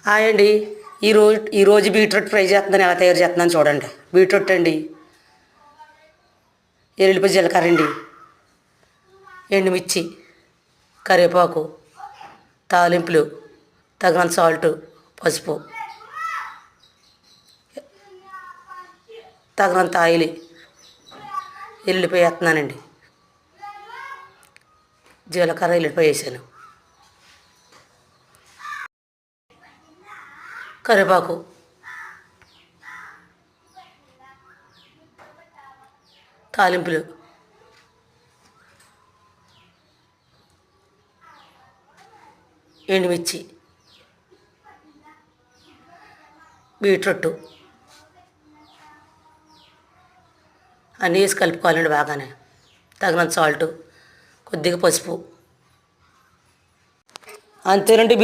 Hi అండి. ఈరోజు beetroot fry చేస్తున్నాను. ఎలా తయారు చేస్తున్నాను చూడండి. బీట్రూట్ అండి, ఎల్లుల్లిపాయ జీలకర్ర అండి, ఎండుమిర్చి, కరివేపాకు, తాలింపులు, తగినంత సాల్ట్, పసుపు, తగినంత ఆయిల్, ఎల్లుల్లిపాయ వేస్తున్నానండి. జీలకర్ర ఎల్లుల్లిపాయ వేసాను. కరివేపాకు, తాలింపులు, ఎండుమిర్చి, బీట్రూట్ అన్నీ వేసి కలుపుకోవాలండి బాగానే. తగినంత సాల్ట్, కొద్దిగా పసుపు, అంతేనండి.